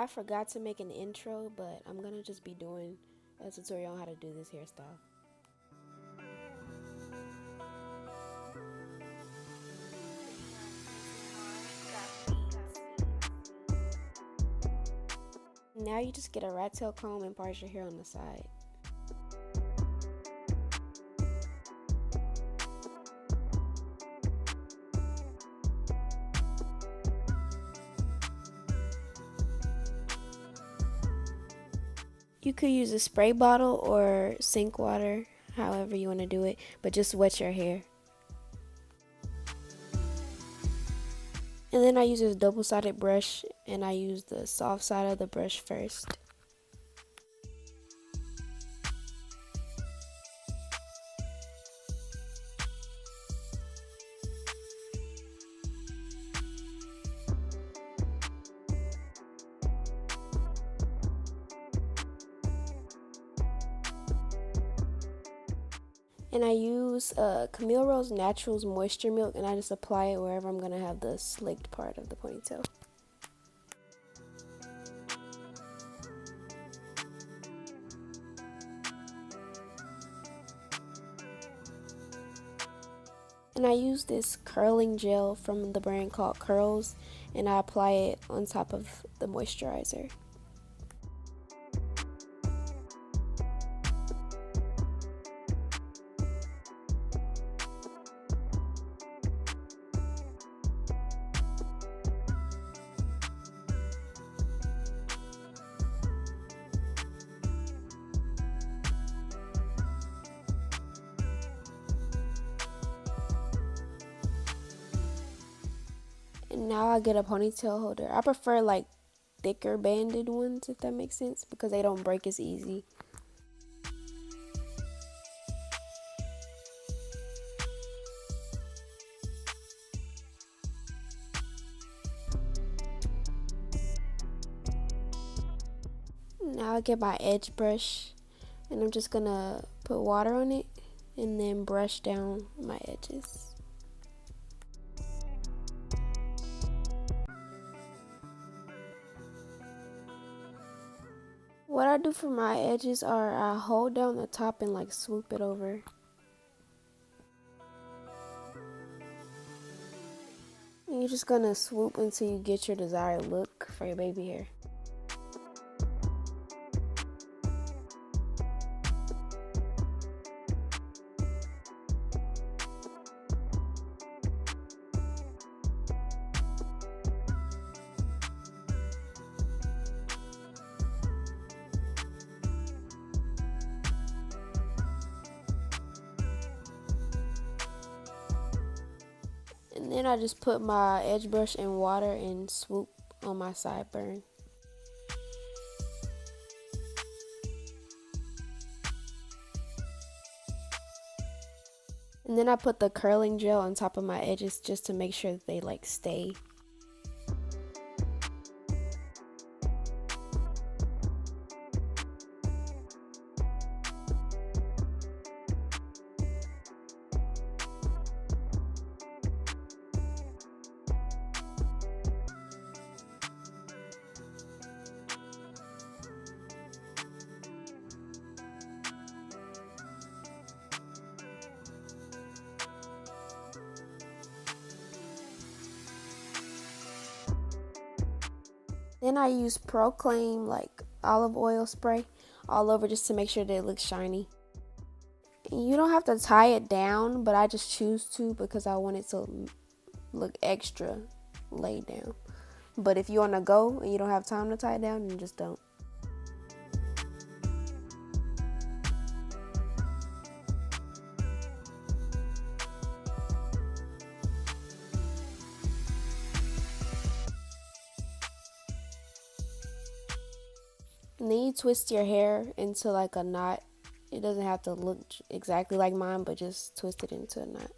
I forgot to make an intro, but I'm gonna just be doing a tutorial on how to do this hairstyle. Now you just get a rat tail comb and part your hair on the side. You could use a spray bottle or sink water, however you want to do it, but just wet your hair. And then I use this double-sided brush, and I use the soft side of the brush first. And I use Camille Rose Naturals Moisture Milk, and I just apply it wherever I'm going to have the slicked part of the ponytail. And I use this curling gel from the brand called Curls, and I apply it on top of the moisturizer. And now I get a ponytail holder. I prefer like thicker banded ones, if that makes sense, because they don't break as easy. Now I get my edge brush, and I'm just gonna put water on it and then brush down my edges. What I do for my edges are I hold down the top and like swoop it over. And you're just gonna swoop until you get your desired look for your baby hair. And then I just put my edge brush in water and swoop on my sideburn. And then I put the curling gel on top of my edges just to make sure that they like stay. Then I use Proclaim like olive oil spray all over just to make sure that it looks shiny. And you don't have to tie it down, but I just choose to because I want it to look extra laid down. But if you're on the go and you don't have time to tie it down, then just don't. And then you twist your hair into like a knot. It doesn't have to look exactly like mine, but just twist it into a knot.